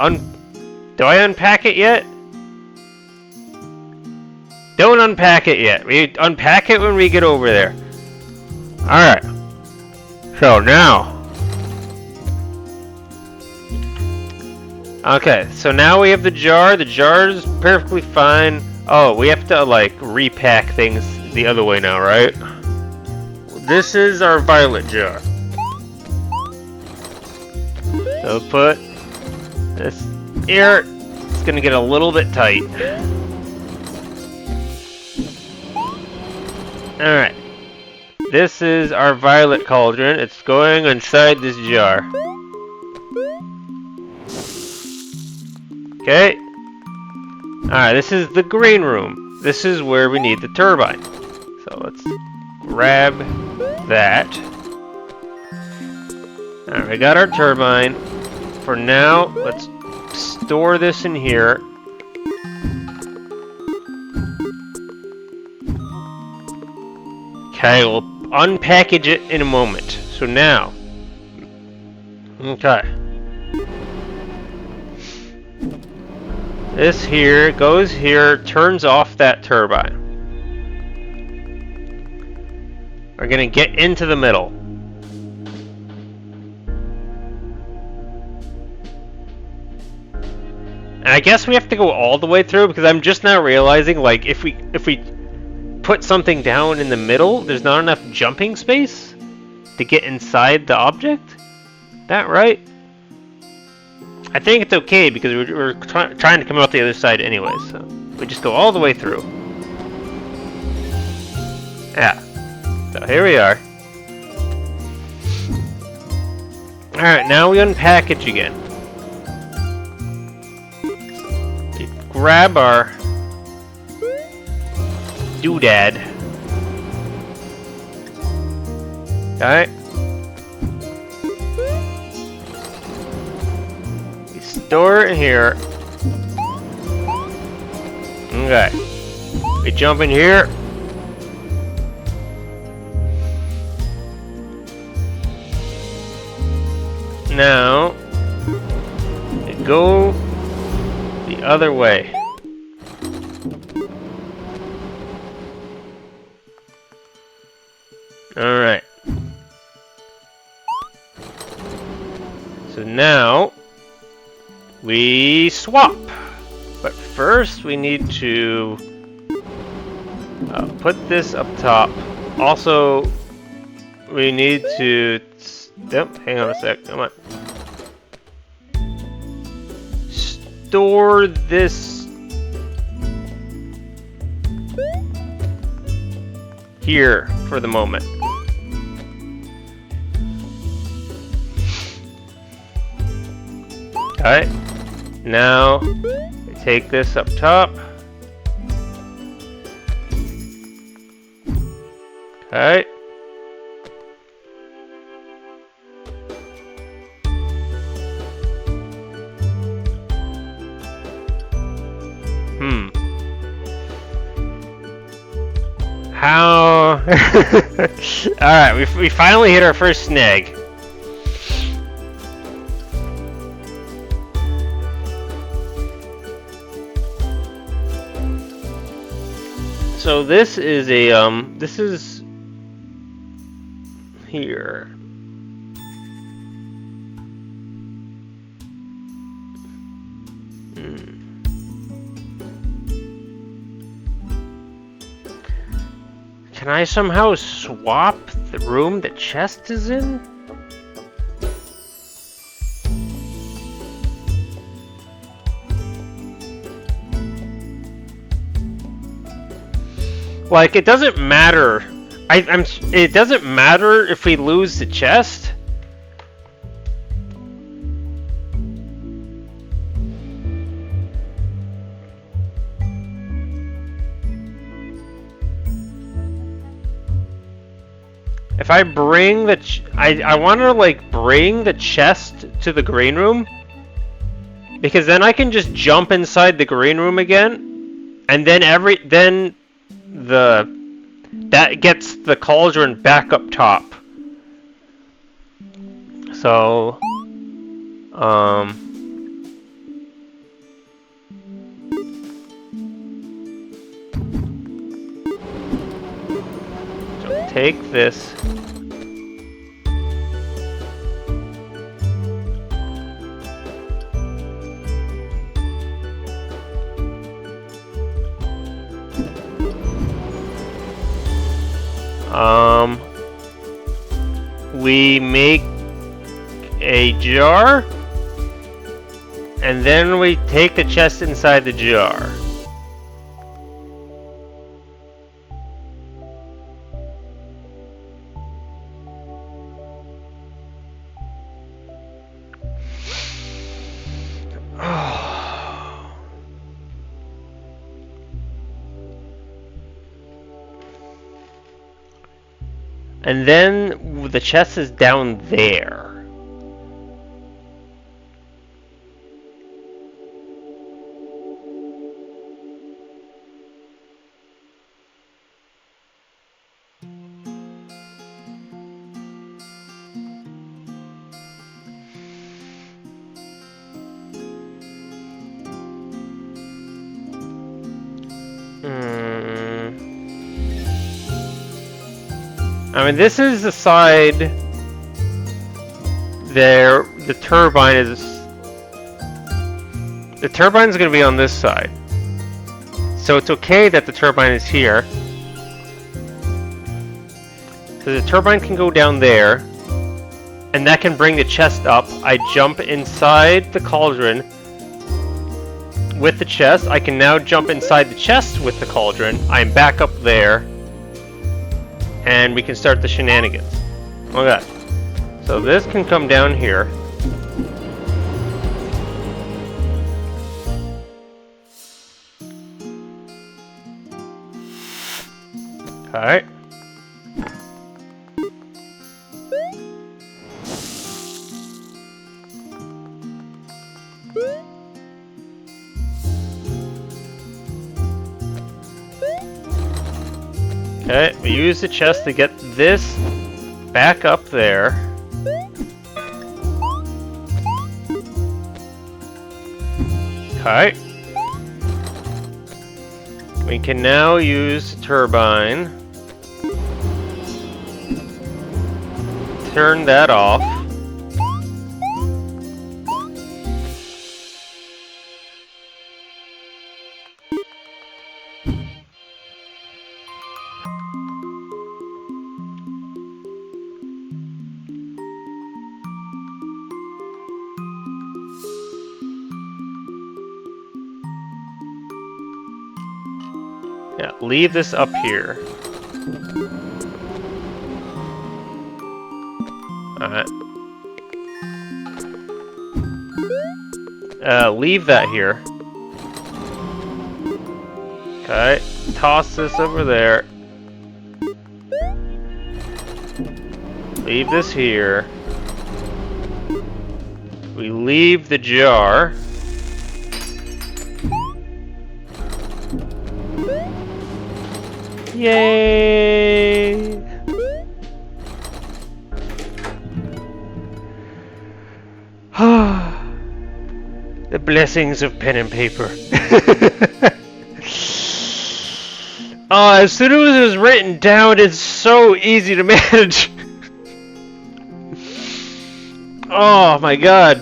Do I unpack it yet? Don't unpack it yet. We unpack it when we get over there. Alright. So now... Okay, so now we have the jar. The jar is perfectly fine. Oh, we have to, like, repack things the other way now, right? This is our violet jar. So put this here. It's gonna get a little bit tight. Alright. This is our violet cauldron. It's going inside this jar. Okay. Alright, this is the green room. This is where we need the turbine. So let's grab that. Alright, we got our turbine. For now, let's store this in here. Okay, we'll unpackage it in a moment. So now. Okay. This here goes here, turns off that turbine. We're gonna get into the middle. And I guess we have to go all the way through because I'm just now realizing, like, if we put something down in the middle, there's not enough jumping space to get inside the object. That right? I think it's okay because we're trying to come out the other side anyway, so we just go all the way through. Yeah. So here we are. Alright, now we unpackage again. We grab our doodad. Alright. Store it here. Okay. We jump in here. Now, we go the other way. Alright. So now, we swap, but first we need to put this up top. Also, we need to... Yep, hang on a sec, come on. Store this here for the moment. Alright. Now, we take this up top. Okay. How? Alright, we finally hit our first snag. So this is a, this is here. Can I somehow swap the room the chest is in? Like, it doesn't matter. It doesn't matter if we lose the chest. If I bring the I want to like bring the chest to the green room, because then I can just jump inside the green room again, and then that gets the cauldron back up top. So so take this. We make a jar, and then we take the chest inside the jar. And then the chest is down there. I mean, this is the side there. The turbine is. The turbine is going to be on this side, so it's okay that the turbine is here. So the turbine can go down there, and that can bring the chest up. I jump inside the cauldron with the chest. I can now jump inside the chest with the cauldron. I'm back up there. And we can start the shenanigans. Okay. So this can come down here. Alright. Okay, we use the chest to get this back up there. Okay. We can now use the turbine. Turn that off. Yeah, leave this up here. Alright. Leave that here. Okay, toss this over there. Leave this here. We leave the jar. Yay! The blessings of pen and paper. Oh, as soon as it was written down, it's so easy to manage. Oh my god.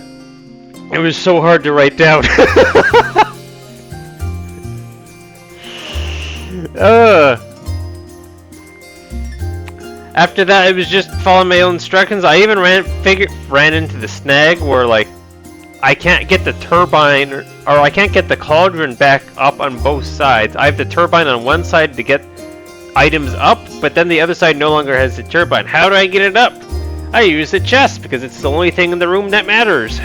It was so hard to write down. After that, it was just following my own instructions. I even ran into the snag where, like, I can't get the turbine, or I can't get the cauldron back up on both sides. I have the turbine on one side to get items up, but then the other side no longer has the turbine. How do I get it up? I use the chest, because it's the only thing in the room that matters.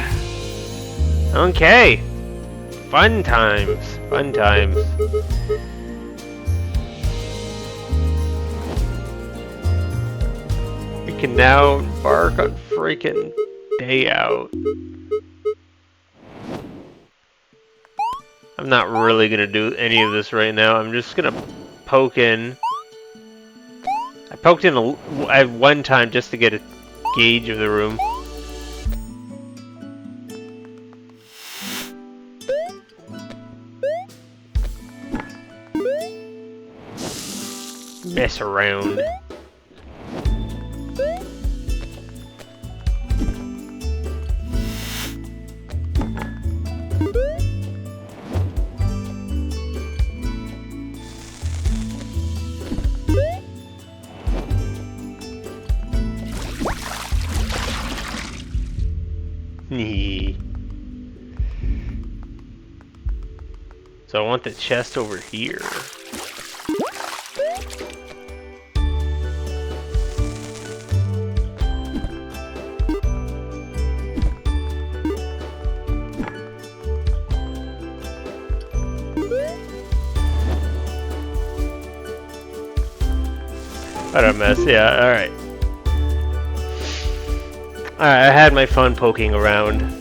Okay. Fun times. Fun times. We can now embark on freaking day out. I'm not really gonna do any of this right now. I'm just gonna poke in. I poked in at one time just to get a gauge of the room. Mess around. So I want the chest over here. What a mess, yeah, alright. Alright, I had my fun poking around.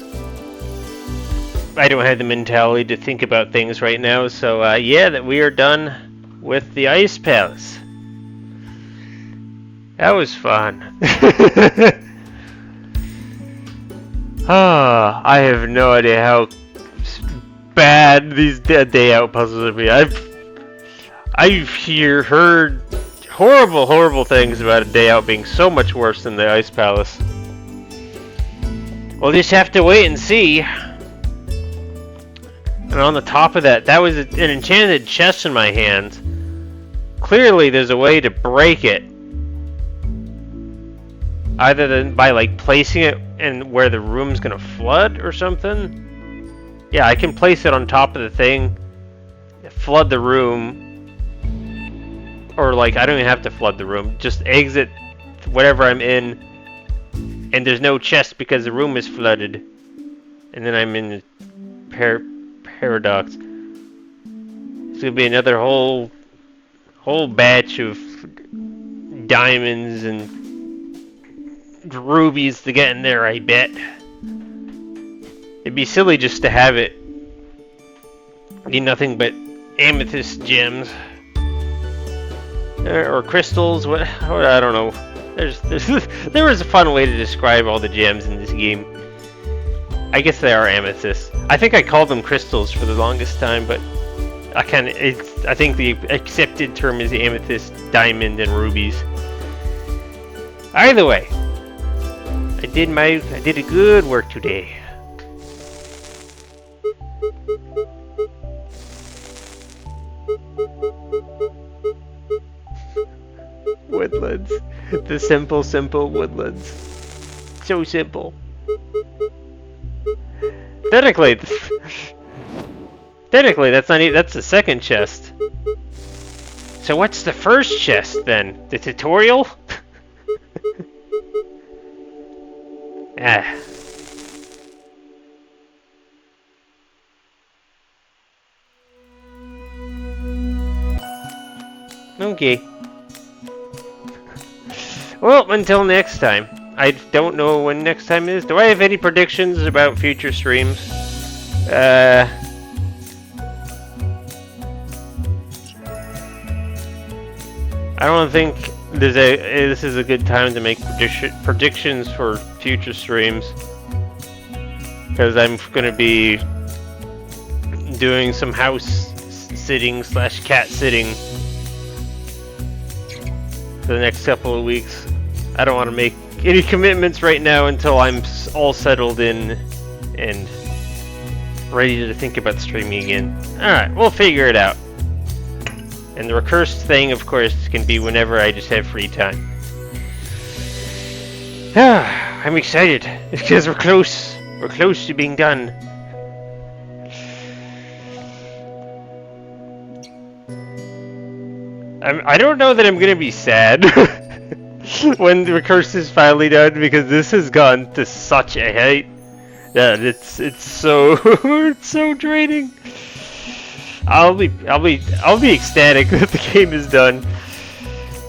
I don't have the mentality to think about things right now, so yeah, that we are done with the Ice Palace. That was fun. I have no idea how bad these day out puzzles would be. I've heard horrible things about a day out being so much worse than the Ice Palace. We'll just have to wait and see. And on the top of that, that was an enchanted chest in my hand. Clearly there's a way to break it. Either than by like placing it in where the room's gonna flood or something. Yeah, I can place it on top of the thing, flood the room, or like I don't even have to flood the room, just exit whatever I'm in, and there's no chest because the room is flooded, and then I'm in paradox. It's gonna be another whole batch of diamonds and rubies to get in there, I bet. It'd be silly just to have it be nothing but amethyst gems or crystals. What I don't know. There was a fun way to describe all the gems in this game. I guess they are amethysts. I think I called them crystals for the longest time, but I think the accepted term is amethyst, diamond, and rubies. Either way, I did a good work today. Woodlands. The simple woodlands. So simple. Technically, that's not even, that's the second chest. So what's the first chest then? The tutorial? Ah. Okay. Well, until next time. I don't know when next time is. Do I have any predictions about future streams? I don't think this is a good time to make predictions for future streams, because I'm gonna be doing some house sitting / cat sitting for the next couple of weeks. I don't want to make any commitments right now until I'm all settled in and ready to think about streaming again. Alright, we'll figure it out. And the Recursed thing, of course, can be whenever I just have free time. I'm excited because we're close. We're close to being done. I don't know that I'm gonna be sad when the Recursed is finally done, because this has gone to such a height that it's so it's so draining. I'll be ecstatic that the game is done,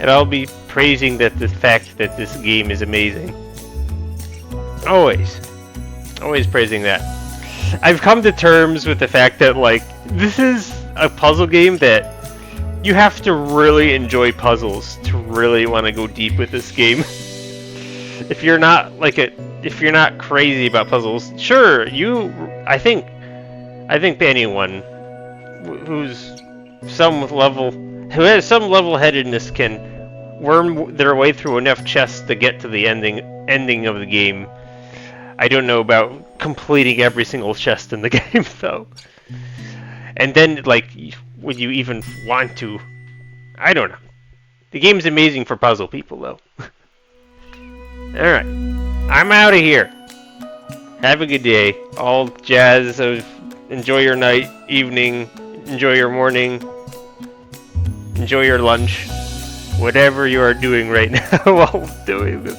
and I'll be praising the fact that this game is amazing. Always praising that. I've come to terms with the fact that, like, this is a puzzle game that you have to really enjoy puzzles to really want to go deep with this game. If you're not if you're not crazy about puzzles, sure, I think anyone who has some level-headedness can worm their way through enough chests to get to the ending of the game. I don't know about completing every single chest in the game, though. And then, like, would you even want to? I don't know. The game's amazing for puzzle people, though. Alright. I'm out of here. Have a good day. All jazz of enjoy your night, evening, enjoy your morning, enjoy your lunch. Whatever you are doing right now while doing this.